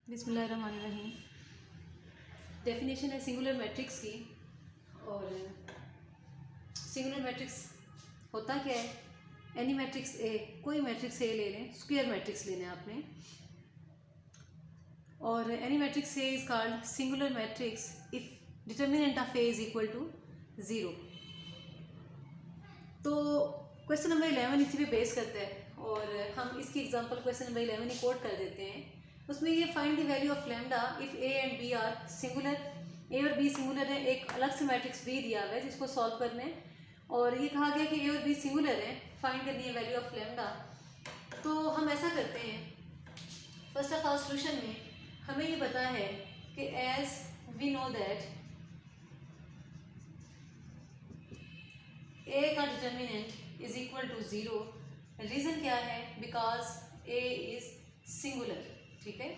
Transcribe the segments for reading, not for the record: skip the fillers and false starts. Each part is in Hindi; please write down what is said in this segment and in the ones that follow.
बिस्मिल्लाहिर्रहमानिर्रहीम। डेफिनेशन है सिंगुलर मैट्रिक्स की। और सिंगुलर मैट्रिक्स होता क्या है? एनी मैट्रिक्स ए, कोई मैट्रिक्स ए ले लें, स्क्वायर मैट्रिक्स लेना है आपने, और any matrix A is called singular matrix if determinant of A is equal to 0। तो क्वेश्चन नंबर 11 इसी पे बेस करता है, और हम इसकी एग्जांपल क्वेश्चन नंबर 11 ही कोट कर देते हैं। उसमें ये find the value of lambda if A and B are singular. A और बी सिंगुलर है, एक अलग से मैट्रिक्स बी दिया हुआ है जिसको सॉल्व करना है, और ये कहा गया कि ए और बी सिंगुलर है, फाइंड करनी है वैल्यू ऑफ लैम्डा। तो हम ऐसा करते हैं, फर्स्ट ऑफ ऑल सोल्यूशन में हमें ये पता है कि as we know that A का determinant is equal to 0। Reason क्या है? बिकॉज ए इज सिंगुलर, ठीक है,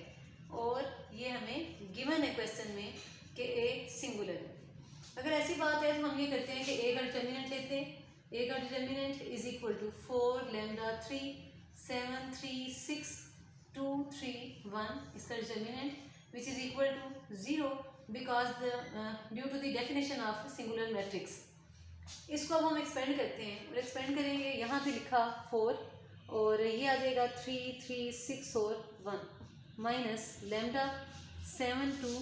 और ये हमें गिवन है क्वेश्चन में कि ए सिंगुलर है। अगर ऐसी बात है तो हम ये करते हैं कि ए का डिटर्मिनेंट लेते हैं। ए का determinant is equal to 4 lambda 3 7 3 6 2 3 1, इसका determinant which is equal to 0 because due to the definition of singular matrix. इसको अब हम एक्सपेंड करते हैं, और एक्सपेंड करेंगे, यहाँ पे लिखा 4 और ये आ जाएगा 3 3 6 और 1 माइनस लैम्डा 7 2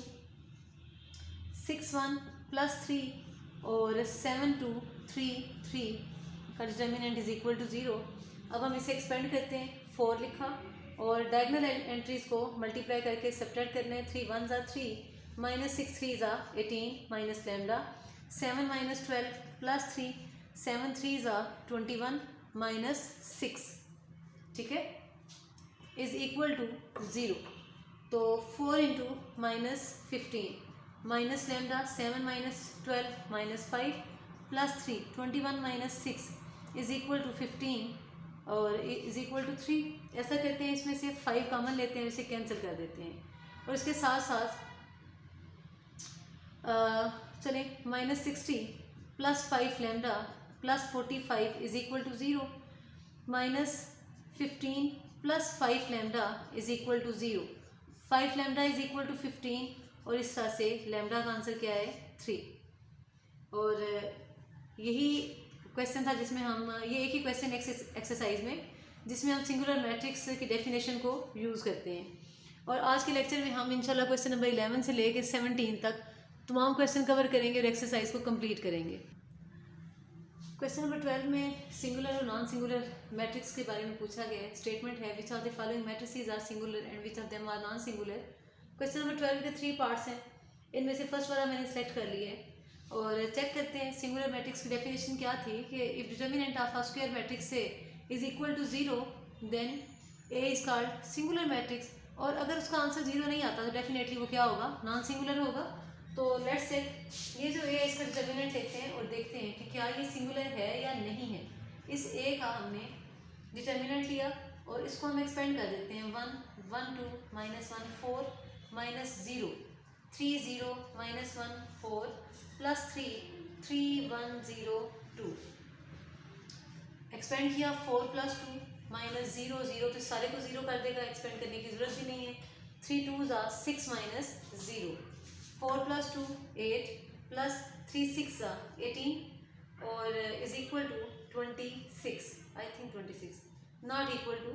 6 1 प्लस 3 और 7 2 3 3 का डिटर्मिनेंट इज इक्वल टू 0। अब हम इसे एक्सपेंड करते हैं, 4 लिखा और डायगोनल एंट्रीज को मल्टीप्लाई करके सब्ट्रैक्ट करना है। 3 1 ज़ा 3 माइनस 6 3 ज़ा 18 माइनस लैम्डा 7 माइनस 12 प्लस 3 7 3 ज़ा 21 माइनस 6, ठीक है, इज इक्वल टू 0। तो 4 into minus 15 minus lambda 7 minus 12 minus 5 plus 3 21 minus 6 is equal to 15 और इज इक्वल टू 3। ऐसा करते हैं, इसमें से 5 कॉमन लेते हैं, इसे कैंसिल कर देते हैं, और इसके साथ साथ चले minus 60 plus 5 lambda plus 45 is equal to 0 minus 15 plus 5 lambda is equal to 0। 5 lambda is equal to 15 और इस तरह से लैम्डा का आंसर क्या है? 3। और यही क्वेश्चन था जिसमें हम, ये एक ही क्वेश्चन एक्सरसाइज में जिसमें हम सिंगुलर मैट्रिक्स की डेफिनेशन को यूज़ करते हैं। और आज के लेक्चर में हम इंशाल्लाह क्वेश्चन नंबर 11 से लेकर 17 तक तमाम क्वेश्चन कवर करेंगे और एक्सरसाइज को कंप्लीट करेंगे। क्वेश्चन नंबर 12 में सिंगुलर और नॉन सिंगुलर मैट्रिक्स के बारे में पूछा गया है। स्टेटमेंट है which of the following matrices are singular and which of them are non singular. Question number 12 के 3 पार्ट्स हैं, इनमें से फर्स्ट वाला मैंने सेलेक्ट कर लिया है, और चेक करते हैं सिंगुलर मैट्रिक्स की डेफिनेशन क्या थी कि if determinant of a square matrix A is equal to 0 then A is called singular matrix. और अगर उसका आंसर 0 नहीं आता तो डेफिनेटली वो क्या होगा? नॉन सिंगुलर होगा। तो लेट्स चेक, ये जो ए है इसका डिटर्मिनेंट लेते हैं और देखते हैं कि क्या ये सिंगुलर है या नहीं है। इस ए का हमने डिटर्मिनेंट लिया और इसको हम एक्सपेंड कर देते हैं। 1 1 2 minus 1 4 minus 0 3 0 minus 1 4 plus 3 3 1 0 2। Expand किया 4 प्लस 2 माइनस 0 0, तो सारे को 0 कर देगा, एक्सपेंड करने की ज़रूरत भी नहीं है। 3 2 ज़ा 6 माइनस 0, 4 प्लस 2 8 प्लस 3 6 ज़ा 18 और is equal to 26, I think 26, not equal to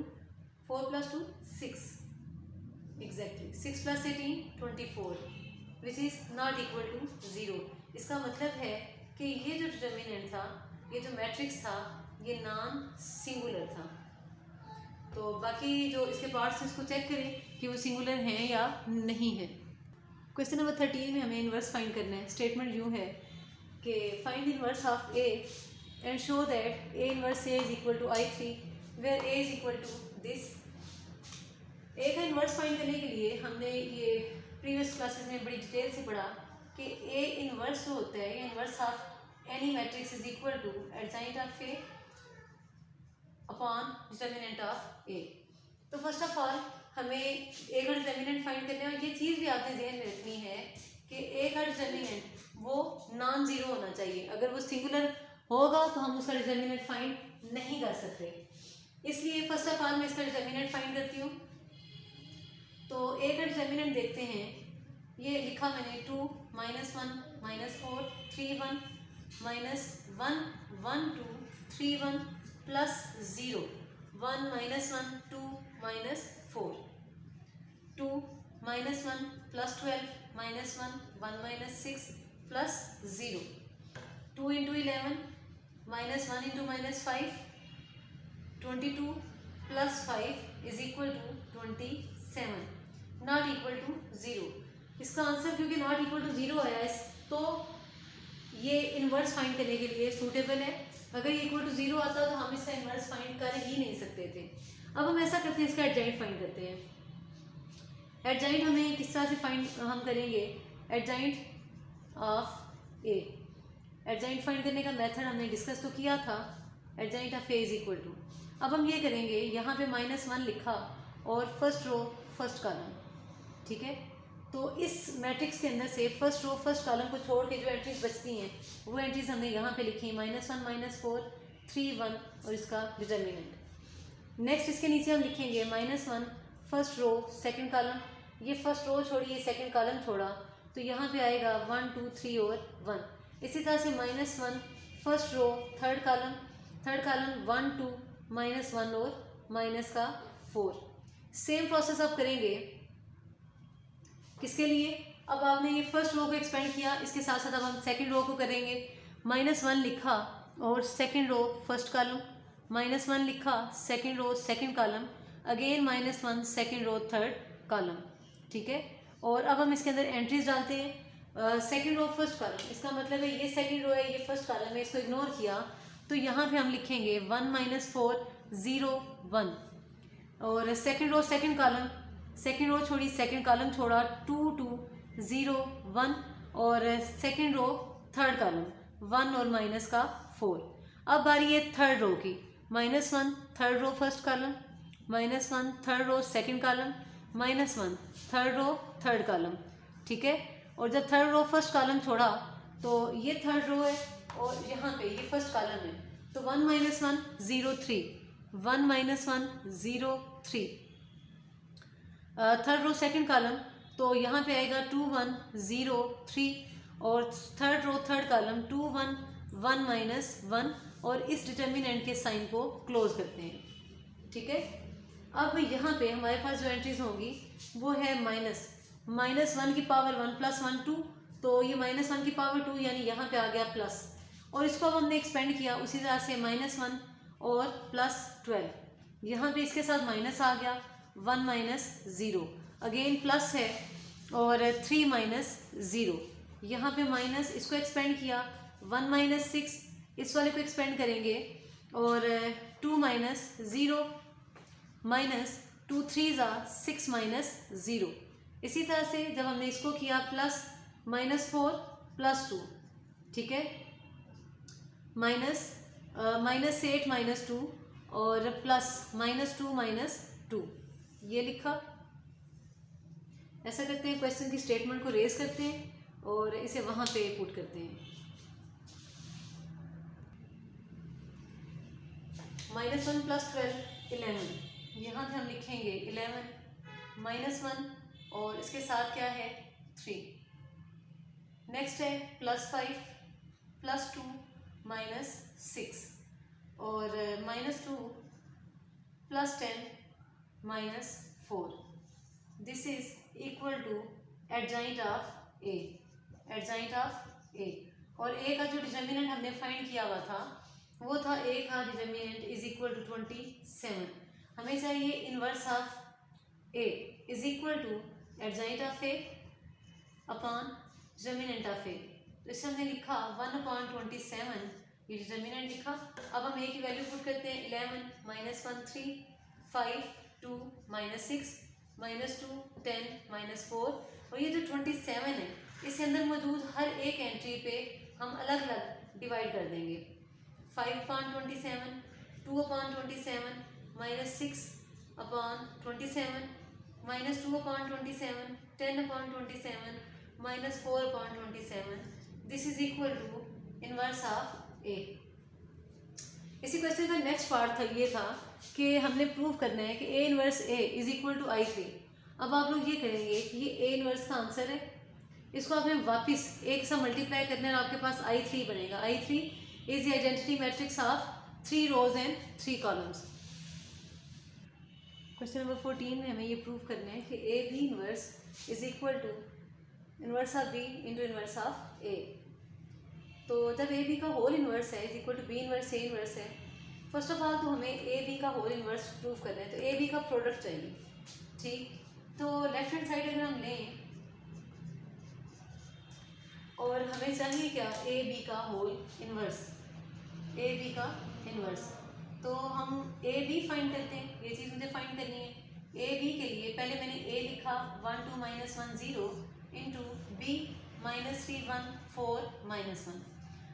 4 प्लस 2 6 exactly 6 plus 18 24 which is not equal to 0। इसका मतलब है कि ये जो डिटर्मिनेंट था, ये जो मैट्रिक्स था, ये नॉन सिंगुलर था। तो बाकी जो इसके पार्ट्स हैं इसको चेक करें कि वो सिंगुलर हैं या नहीं है। क्वेश्चन नंबर 13 में हमें इन्वर्स फाइंड करना है। स्टेटमेंट यूँ है कि find inverse of A and show that A inverse A is equal to I3 where A is equal to this. A का इन्वर्स फाइंड करने के लिए हमने ये प्रीवियस क्लासेस में बड़ी डिटेल से पढ़ा कि ए इन्वर्स जो होता है, inverse of any matrix is equal to adjoint of A upon determinant of A. तो फर्स्ट ऑफ ऑल हमें ए का डिटर्मिनेंट फाइंड करना है, और ये चीज़ भी आपने ध्यान में रखनी है कि ए का डिटर्मिनेंट वो नॉन ज़ीरो होना चाहिए। अगर वो सिंगुलर होगा तो हम उसका डिटर्मिनेंट फाइंड नहीं कर सकते। इसलिए फर्स्ट ऑफ ऑल मैं इसका डिटर्मिनेंट फाइंड करती हूँ। तो ए का डिटर्मिनेंट देखते हैं, ये लिखा मैंने 2 -1 -4 3 1 -1 1 2 3 1 plus 0 1 -1 2 -4 2 -1 plus 12 -1 1 -6 plus 0 2 into 11 -1 into -5 22 plus 5 is equal to 27 not equal to 0। इसका आंसर क्योंकि नॉट इक्वल टू 0 आया है तो ये इन्वर्स फाइंड करने के लिए सूटेबल है। अगर ये इक्वल टू 0 आता तो हम इसका इन्वर्स फाइंड कर ही नहीं सकते थे। अब हम ऐसा करते हैं, इसका एडजॉइंट फाइंड करते हैं। एडजॉइंट हमें किस तरह से फाइंड हम करेंगे, adjoint of A. Adjoint find करने का मेथड हमने डिस्कस तो किया था, adjoint of A is equal to. अब हम ये करेंगे, यहाँ पे -1 लिखा और फर्स्ट रो फर्स्ट कॉलम, ठीक है। तो इस मैट्रिक्स के अंदर से फर्स्ट रो फर्स्ट कॉलम को छोड़ के जो एंट्रीज बचती हैं वो एंट्रीज हमने यहाँ पे लिखी, -1 -4 3 1 और इसका डिटर्मिनेंट। नेक्स्ट इसके नीचे हम लिखेंगे -1 फर्स्ट रो सेकंड कॉलम, ये फर्स्ट रो छोड़िए सेकंड कॉलम छोड़ा तो यहाँ पे आएगा 1 2 3 और 1। इसी तरह से -1 फर्स्ट रो थर्ड कॉलम 1 2 -1 और -4। सेम प्रोसेस आप करेंगे किसके लिए, अब आपने ये फर्स्ट रो को एक्सपेंड किया, इसके साथ साथ अब हम सेकंड रो को करेंगे। -1 लिखा और सेकंड रो फर्स्ट कॉलम, -1 लिखा second row second column, again -1 second row third column, ठीक है। और अब हम इसके अंदर एंट्रीज डालते हैं। सेकंड रो फर्स्ट कॉलम, इसका मतलब है ये सेकंड रो है ये फर्स्ट कॉलम है, इसको इग्नोर किया तो यहाँ पे हम लिखेंगे 1 -4 0 1 और second row second column, second row छोड़ी सेकंड कॉलम छोड़ा 2 2 0 1 और सेकंड रो थर्ड कॉलम 1 और -4। अब बारी है थर्ड रो की, -1 third row first column, -1 third row second column, -1 third row third column, ठीक है। और जब थर्ड रो फर्स्ट कॉलम छोड़ा तो ये थर्ड रो है और यहाँ पे ये फर्स्ट कॉलम है तो 1 -1 0 3 1 -1 0 3। थर्ड रो सेकंड कॉलम तो यहाँ पे आएगा 2 1 0 3 और थर्ड रो थर्ड कॉलम 2 1 1 -1 और इस डिटर्मिनेंट के साइन को क्लोज करते हैं, ठीक है। अब यहाँ पे हमारे पास जो एंट्रीज होंगी वो है -1 की पावर 1 + 1 2 तो ये -1 की पावर 2 यानी यहाँ पे आ गया प्लस और इसको अब हमने एक्सपेंड किया उसी तरह से -1 और +12, यहाँ पे इसके साथ माइनस आ गया 1 - 0 अगेन प्लस है और 3 - 0 यहाँ पे माइनस, इसको एक्सपेंड किया 1 - 6 इस वाले को एक्सपेंड करेंगे और 2 - 0 -2 3 6 - 0। इसी तरह से जब हमने इसको किया प्लस -4 + 2, ठीक है, -8 - 2 और प्लस -2 - 2 ये लिखा। ऐसा करते हैं, क्वेश्चन की स्टेटमेंट को रेज करते हैं और इसे वहाँ पे पुट करते हैं। -1 + 12 11, यहाँ पे हम लिखेंगे 11 -1 और इसके साथ क्या है 3। नेक्स्ट है +5 + 2 -6 और -2 + 10 -4। This is equal to adjoint of A, adjoint of A. और ए का जो डिटर्मिनेंट हमने फाइंड किया हुआ था वो था ए का डिटर्मिनेंट इज इक्वल टू 27। हमें चाहिए inverse of A is equal to adjoint of A upon determinant of A. तो इसे हमने लिखा 1/27, ये डिटर्मिनेंट लिखा। अब हम ए की वैल्यू पुट करते हैं 11 -1 3 5 2 -6 -2 10 -4 और ये जो 27 है इसके अंदर मौजूद हर एक एंट्री पे हम अलग अलग डिवाइड कर देंगे। 5/27 2/27 -6/27 -2/27 10/27 -4/27। This is equal to inverse of A. इसी क्वेश्चन का नेक्स्ट पार्ट था, ये था कि हमने प्रूव करना है कि A inverse A is equal to I3। अब आप लोग ये करेंगे कि ये ए इनवर्स का आंसर है, इसको आपने वापस एक से मल्टीप्लाई करना है और आपके पास I3 बनेगा। I3 is the identity matrix of 3 rows and 3 columns. Question number 14 में हमें ये प्रूव करना है कि A B inverse is equal to inverse of B into inverse of A. तो जब ए बी का होल इनवर्स है is equal to B inverse A inverse है, फर्स्ट ऑफ ऑल तो हमें ए बी का होल इनवर्स प्रूव करना है, तो ए बी का प्रोडक्ट चाहिए। ठीक, तो लेफ्ट हैंड साइड अगर हम लें और हमें चाहिए क्या, ए बी का होल इनवर्स, ए बी का इनवर्स, तो हम ए बी फाइंड करते हैं। ये चीज़ मुझे फाइंड करनी है। ए बी के लिए पहले मैंने ए लिखा 1 2 -1 0 इंटू बी -3 1 4 -1।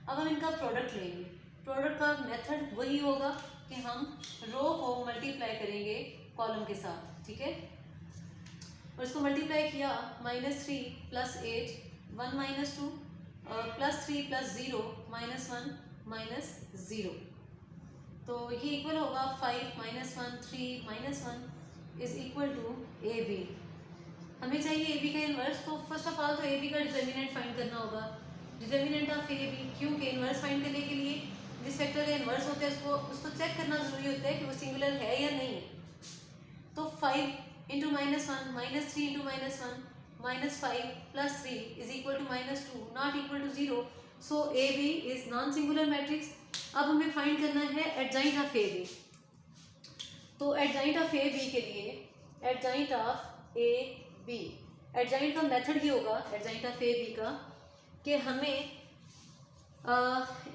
अब हम इनका प्रोडक्ट लेंगे। प्रोडक्ट का मेथड वही होगा कि हम रो को मल्टीप्लाई करेंगे कॉलम के साथ, ठीक है। और इसको मल्टीप्लाई किया -3 + 8 1 -2 +3 + 0 -1 -0, तो ये इक्वल होगा 5 -1 3 -1 is equal to A B. हमें चाहिए ए बी का इन्वर्स, तो फर्स्ट ऑफ ऑल तो ए बी का डिटर्मिनेंट फाइंड करना होगा। डिटर्मिनेंट ऑफ ए बी, क्योंकि इन्वर्स फाइंड करने के लिए जिस वेक्टर का इन्वर्स होता है उसको चेक करना जरूरी होता है कि वो सिंगुलर है या नहीं है। तो 5 × -1 -3 × -1 -5 + 3 is equal to -2 not equal to 0, so A B is non singular matrix. अब हमें फाइंड करना है एडजॉइंट ऑफ ए बी। तो एडजॉइंट ऑफ ए बी के लिए adjoint of A B, adjoint का मेथड ये होगा एडजॉइंट ऑफ ए बी का कि हमें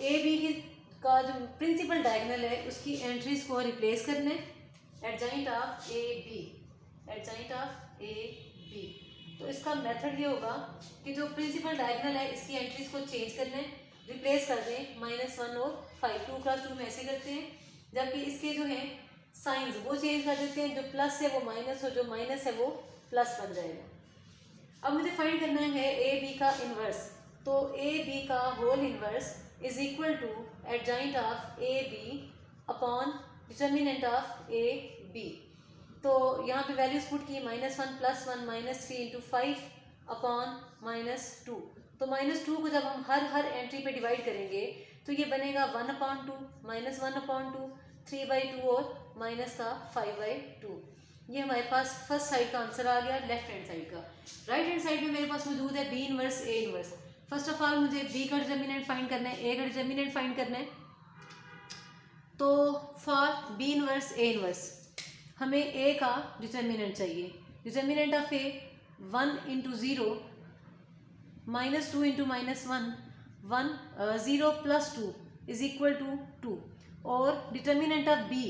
ए बी का जो प्रिंसिपल डायगोनल है उसकी एंट्रीज को रिप्लेस करना है। Adjoint of A B, adjoint of A B, तो इसका मेथड ये होगा कि जो प्रिंसिपल डायगोनल है इसकी एंट्रीज को चेंज करना है, रिप्लेस कर दें -1 और 5 2 × 2 में ऐसे करते हैं, जबकि इसके जो हैं साइंस वो चेंज कर देते हैं, जो प्लस है वो माइनस और जो माइनस है वो प्लस बन जाएगा। अब मुझे फाइंड करना है ए बी का इन्वर्स, तो ए बी का whole inverse is equal to adjoint of A B upon determinant of A B. तो यहाँ पे वैल्यूज पुट की -1 + 1 -3 × 5 अपॉन -2, तो -2 को जब हम हर एंट्री पे डिवाइड करेंगे तो ये बनेगा 1/2 -1/2 3/2 और माइनस का 5/2। ये हमारे पास फर्स्ट साइड का आंसर आ गया लेफ्ट हैंड साइड का। राइट हैंड साइड में मेरे पास मौजूद है B inverse A inverse. First of all मुझे बी का डिटर्मिनेंट फाइंड करना है, ए का डिटर्मिनेंट फाइंड करना है। तो for B inverse A inverse हमें ए का डिटर्मिनेंट चाहिए। Determinant of A 1 × 0 -2 × -1 1 0 + 2 is equal to 2, और डिटर्मिनेंट ऑफ बी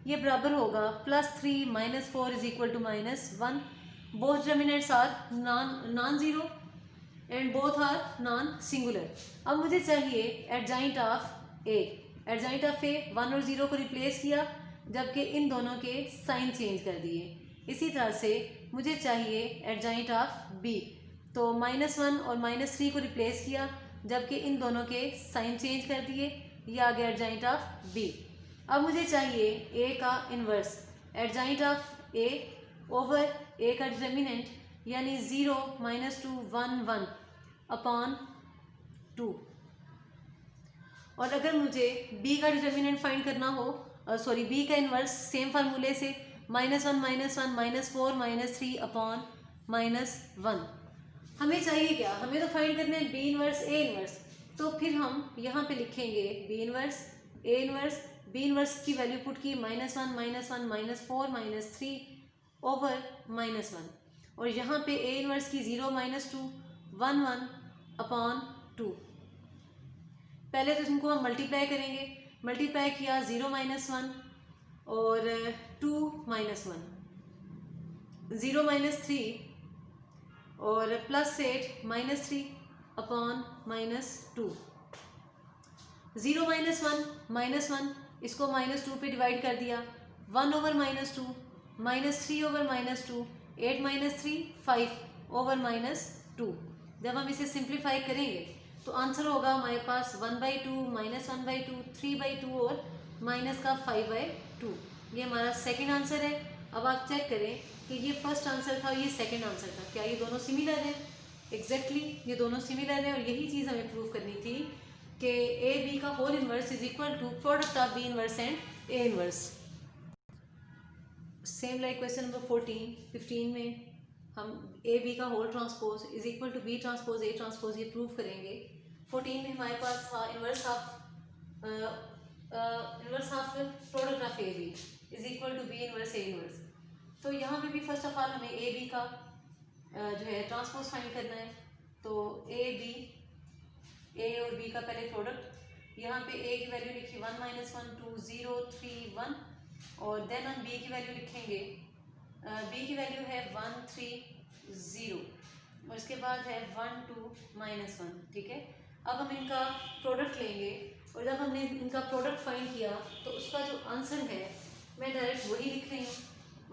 ये बराबर होगा +3 -4 is equal to -1। Both determinants are non zero and both are non singular. अब मुझे चाहिए adjoint of A. Adjoint of A 1 और 0 को रिप्लेस किया, जबकि इन दोनों के साइन चेंज कर दिए। इसी तरह से मुझे चाहिए एडजॉइंट ऑफ बी, तो -1 और -3 को रिप्लेस किया, जबकि इन दोनों के साइन चेंज कर दिए। ये आ गया एडजॉइंट ऑफ बी। अब मुझे चाहिए ए का inverse, adjoint of A over A का डिटर्मिनेंट, यानी 0 -2 1 1 अपॉन 2। और अगर मुझे बी का डिटर्मिनेंट फाइंड करना हो, बी का इन्वर्स सेम फार्मूले से -1 -1 -4 -3 अपॉन -1। हमें चाहिए क्या, हमें तो फाइंड करना है बी इनवर्स ए इनवर्स। तो फिर हम यहाँ पे लिखेंगे B inverse A inverse. B inverse की वैल्यू पुट की -1 -1 -4 -3 ओवर -1, और यहाँ पे ए इनवर्स की 0 -2 1 1 अपॉन 2। पहले तो इनको हम मल्टीप्लाई करेंगे। मल्टीप्लाई किया 0 -1 और 2 -1 0 -3 और +8 -3 अपॉन -2। 0 -1 -1 इसको -2 पे डिवाइड कर दिया, 1 ओवर -2 -3 ओवर -2 8 -3 5 ओवर -2। जब हम इसे सिंप्लीफाई करेंगे तो आंसर होगा हमारे पास 1/2 -1/2 3/2 और माइनस का 5/2। ये हमारा सेकंड आंसर है। अब आप चेक करें कि ये फर्स्ट आंसर था और ये सेकंड आंसर था, क्या ये दोनों सिमिलर हैं? एग्जैक्टली ये दोनों सिमिलर हैं और यही चीज़ हमें प्रूव करनी थी कि ए बी का whole inverse is equal to product of B inverse and A inverse. Same like question number 15 में हम ए बी का whole transpose is equal to B transpose A transpose ये प्रूव करेंगे। 14 में हमारे पास था inverse of product of A B is equal to B inverse A inverse. तो यहाँ पे भी फर्स्ट ऑफ ऑल हमें ए बी का जो है ट्रांसपोज फाइंड करना है। तो ए बी, ए और बी का पहले प्रोडक्ट, यहाँ पे ए की वैल्यू लिखी 1 - 1 2 0 3 1 और देन हम बी की वैल्यू लिखेंगे। बी की वैल्यू है 1 3 0 और इसके बाद है 1 2 -1, ठीक है। अब हम इनका प्रोडक्ट लेंगे और जब हमने इनका प्रोडक्ट फाइंड किया तो उसका जो आंसर है मैं डायरेक्ट वही लिख रही हूँ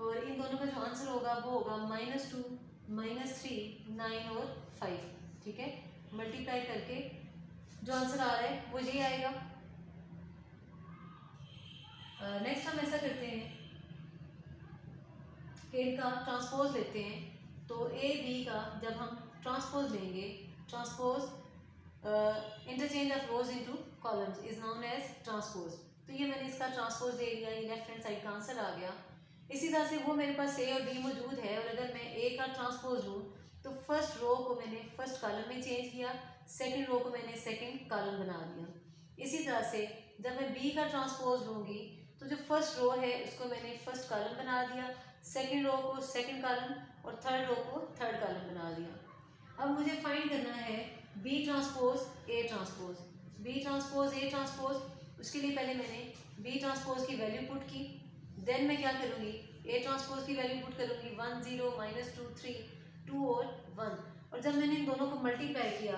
और इन दोनों का जो आंसर होगा वो होगा -2 -3 9 और 5, ठीक है। मल्टीप्लाई करके जो आंसर आ रहा है वो यही आएगा। नेक्स्ट हम ऐसा करते हैं कि इनका ट्रांसपोज लेते हैं। तो ए बी का जब हम ट्रांसपोज लेंगे, transpose interchange of rows into columns is known as transpose. तो ये मैंने इसका ट्रांसपोज ले लिया, ये लेफ्ट हैंड साइड का आंसर आ गया। इसी तरह से वो मेरे पास ए और बी मौजूद है और अगर मैं ए का ट्रांसपोज लूँ तो फर्स्ट रो को मैंने फर्स्ट कॉलम में चेंज किया, सेकंड रो को मैंने सेकंड कॉलम बना दिया। इसी तरह से जब मैं बी का ट्रांसपोज लूँगी तो जो फर्स्ट रो है उसको मैंने फर्स्ट कॉलम बना दिया, सेकंड रो को सेकंड कॉलम और थर्ड रो को थर्ड कॉलम बना दिया। अब मुझे फाइंड करना है B transpose A transpose, B transpose A transpose. उसके लिए पहले मैंने बी ट्रांसपोज की वैल्यू पुट की, देन मैं क्या करूँगी ए ट्रांसपोज की वैल्यू पुट करूँगी 1 0 -2 3 2 और 1 और जब मैंने इन दोनों को मल्टीप्लाई किया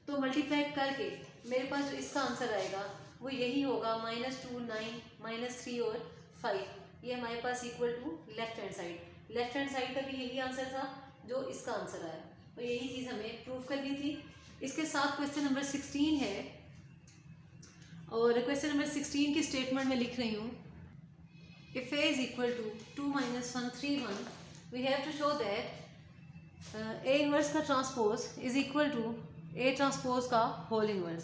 तो मल्टीप्लाई करके मेरे पास जो इसका आंसर आएगा वो यही होगा -2 9 -3 और 5। ये हमारे पास equal to left hand side, left hand side का भी यही आंसर था जो इसका आंसर आया और यही चीज़ हमें प्रूव करनी थी। इसके साथ क्वेश्चन नंबर 16 है और क्वेश्चन नंबर 16 की स्टेटमेंट में लिख रही हूँ if a is equal to 2 - 1 3 1 we have to show that a inverse का transpose is equal to a transpose का होल इनवर्स।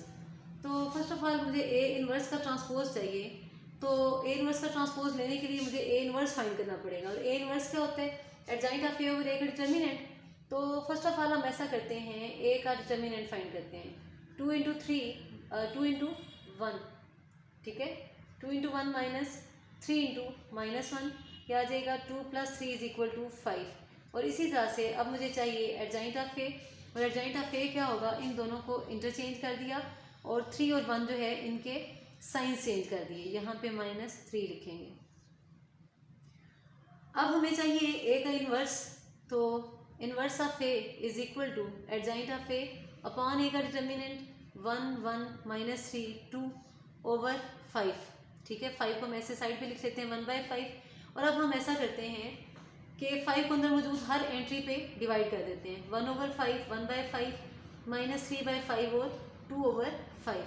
तो फर्स्ट ऑफ ऑल मुझे a इनवर्स का ट्रांसपोज चाहिए, तो a इनवर्स का ट्रांसपोज लेने के लिए मुझे a इनवर्स फाइंड करना पड़ेगा और a इनवर्स क्या होता है? Adjoint of a over a का डिटर्मिनेंट। तो फर्स्ट ऑफ ऑल हम ऐसा करते हैं, a का डिटर्मिनेंट फाइंड करते हैं 2 × 3 2 × 1, ठीक है। 2 × 1 -3 × -1 क्या आ जाएगा 2 + 3 = 5 और इसी तरह से अब मुझे चाहिए एडजॉइंट ऑफ ए और एडजॉइंट ऑफ ए क्या होगा, इन दोनों को इंटरचेंज कर दिया और 3 और 1 जो है इनके साइन चेंज कर दिए, यहाँ पे -3 लिखेंगे। अब हमें चाहिए ए का इन्वर्स, तो inverse of A is equal to adjoint of A upon A का डिटर्मिनेंट 1 1 -3 2 ओवर 5, ठीक है। 5 को हम ऐसे साइड पे लिख लेते हैं 1/5 और अब हम ऐसा करते हैं कि 5 को अंदर मौजूद हर एंट्री पे डिवाइड कर देते हैं 1/5 1/5 -3/5 और 2/5,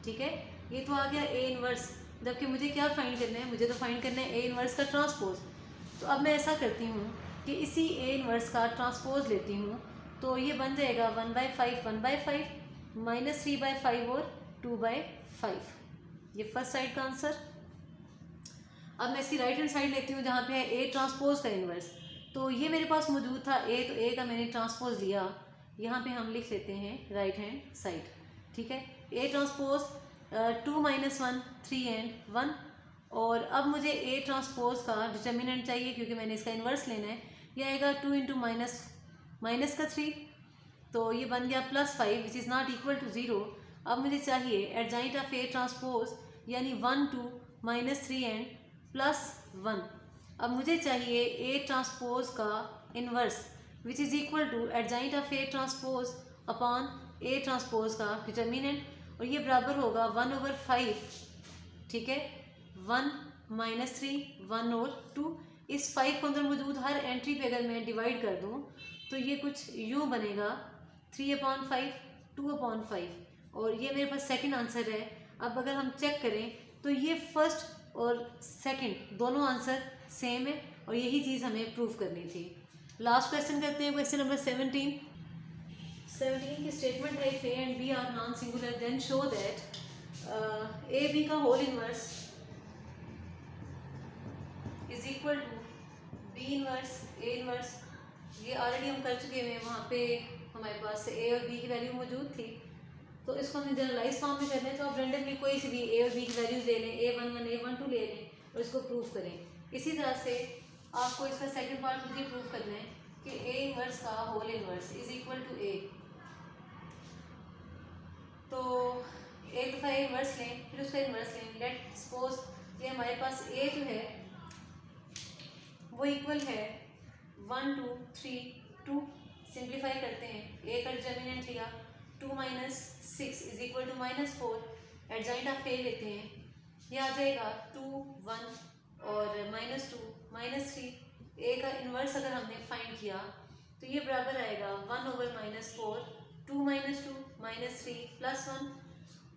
ठीक है। ये तो आ गया ए इनवर्स, जबकि मुझे क्या फाइंड करना है, मुझे तो फाइंड करना है ए इनवर्स का ट्रांसपोज। तो अब मैं ऐसा करती हूँ कि इसी ए इनवर्स का ट्रांसपोज लेती हूँ, तो ये बन जाएगा 1/5 1/5 -3/5 और 2/5, ये फर्स्ट साइड का आंसर। अब मैं इसकी राइट हैंड साइड लेती हूँ जहाँ पे है ए ट्रांसपोज का इन्वर्स, तो ये मेरे पास मौजूद था ए, तो ए का मैंने ट्रांसपोज लिया, यहाँ पे हम लिख लेते हैं राइट हैंड साइड, ठीक है। ए ट्रांसपोज 2 - 1 3 and 1 और अब मुझे ए ट्रांसपोज का डिटर्मिनेंट चाहिए क्योंकि मैंने इसका इन्वर्स लेना है। यह आएगा 2 × -3, तो ये बन गया +5 which is not equal to 0। अब मुझे चाहिए एडजॉइंट ऑफ ए ट्रांसपोज यानी 1 2 -3 and +1। अब मुझे चाहिए ए ट्रांसपोज का inverse which is equal to adjoint of A transpose upon A transpose का डिटर्मिनेंट और ये बराबर होगा 1/5, ठीक है। 1 -3 1 और 2, इस 5 को अंदर मौजूद हर एंट्री पे अगर मैं डिवाइड कर दूँ तो ये कुछ यूँ बनेगा 3/5 2/5 और ये मेरे पास सेकंड आंसर है। अब अगर हम चेक करें तो ये फर्स्ट और सेकंड दोनों आंसर सेम है, और यही चीज़ हमें प्रूव करनी थी। लास्ट क्वेश्चन करते हैं, क्वेश्चन नंबर 17 की स्टेटमेंट है if A and B are non singular then show that A B का whole inverse is equal to B inverse A inverse. ये ऑलरेडी हम कर चुके हैं, वहाँ पे हमारे पास ए और बी की वैल्यू मौजूद थी, तो इसको हमने जनरलाइज फॉर्म में करना है। तो आप रेंडमली कोई सी भी ए और बी की वैल्यूज ले लें, A11 A12 ले लें और इसको प्रूव करें। इसी तरह से आपको इसका सेकंड पार्ट मुझे प्रूव करना है कि ए इनवर्स का whole inverse is equal to A. तो एक दफ़ा ए इनवर्स लें, फिर उसका इनवर्स लें। लेट सपोज ये हमारे पास ए जो है वो इक्वल है 1 2 3 2। सिंप्लीफाई करते हैं, ए का डिटर्मिनेंट लिया 2 - 6 is equal to -4। Adjoint of A लेते हैं, ये आ जाएगा 2 1 और -2 -3। ए का इन्वर्स अगर हमने फाइंड किया तो ये बराबर आएगा 1/-4 2 - 2 -3 +1।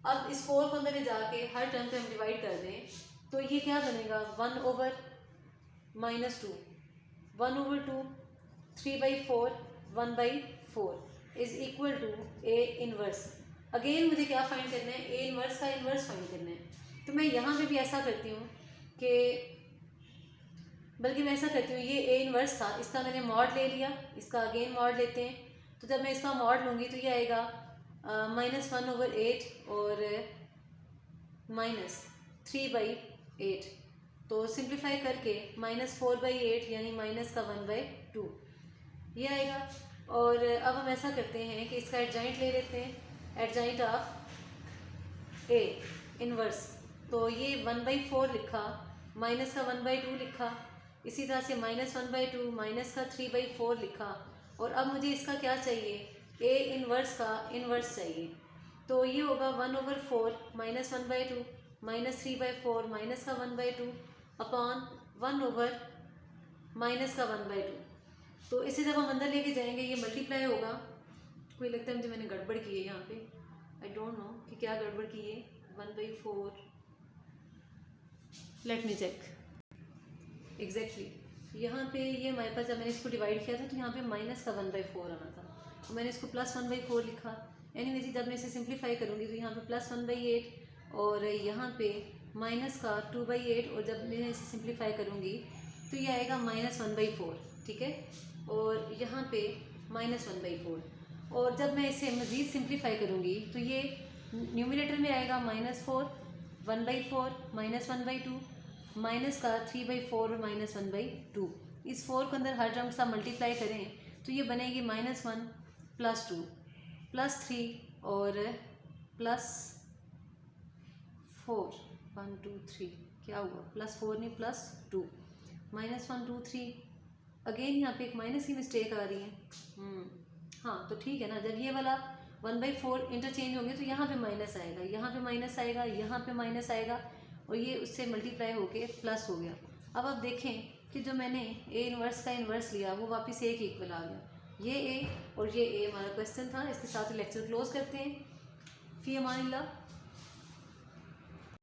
अब इस 4 को अंदर ले जाके हर टर्म पे हम डिवाइड कर दें तो ये क्या बनेगा 1/-2 1/2 3/4 1/4 is equal to A inverse. Again मुझे क्या फाइंड करना है, ए इनवर्स का इनवर्स फाइंड करना है। तो मैं यहाँ पे भी ऐसा करती हूँ कि बल्कि मैं ऐसा करती हूँ, ये ए इनवर्स था, इसका मैंने मॉड ले लिया, इसका अगेन मॉड लेते हैं। तो जब मैं इसका मॉड लूँगी तो ये आएगा -1/8 और -3/8। तो सिंप्लीफाई करके -4/8 यानी -1/2 ये आएगा। और अब हम ऐसा करते हैं कि इसका एडजॉइंट ले लेते हैं, एडजॉइंट ऑफ ए इनवर्स। तो ये 1/4 लिखा, माइनस का 1/2 लिखा, इसी तरह से -1/2 माइनस का 3/4 लिखा। और अब मुझे इसका क्या चाहिए, ए इनवर्स का इनवर्स चाहिए। तो ये होगा 1/4 -1/2 -3/4 माइनस का 1/2 अपॉन 1/- का 1/2। तो इसे जब हम अंदर लेके जाएंगे ये मल्टीप्लाई होगा। कोई लगता है मुझे मैंने गड़बड़ की है यहाँ पे, आई डोंट नो कि क्या गड़बड़ की है। 1/4 लेट मी चेक एग्जैक्टली। यहाँ पे ये हमारे पास जब मैंने इसको डिवाइड किया था तो यहाँ पे माइनस का 1/4 आना था, तो मैंने इसको +1/4 लिखा। एनीवेज जब मैं इसे सिंप्लीफाई करूँगी तो यहाँ पे +1/8 और यहाँ पे माइनस का 2/8 और जब मैं इसे सिंप्लीफाई करूँगी तो ये आएगा -1/4, ठीक है। और यहाँ पे -1/4 और जब मैं इसे मज़ीद सिंप्लीफाई करूँगी तो ये न्यूमिनेटर में आएगा -4 1/4 -1/2 माइनस का 3/4 और -1/2। इस 4 को अंदर हर टर्म के साथ मल्टीप्लाई करें तो ये बनेगी -1 +2 +3 और +4 1 2 3 क्या हुआ +4 नहीं +2 -1 2 3। अगेन यहाँ पे एक माइनस की मिस्टेक आ रही है। हाँ तो ठीक है ना, जब ये वाला 1/4 इंटरचेंज होंगे तो यहाँ पे माइनस आएगा, यहाँ पे माइनस आएगा, यहाँ पे माइनस आएगा और ये उससे मल्टीप्लाई होके प्लस हो गया। अब आप देखें कि जो मैंने ए इनवर्स का इनवर्स लिया वो वापस ए के इक्वल आ गया। ये ए और ये ए हमारा क्वेश्चन था। इसके साथ लेक्चर क्लोज करते हैं। फी अमानिल्लाह।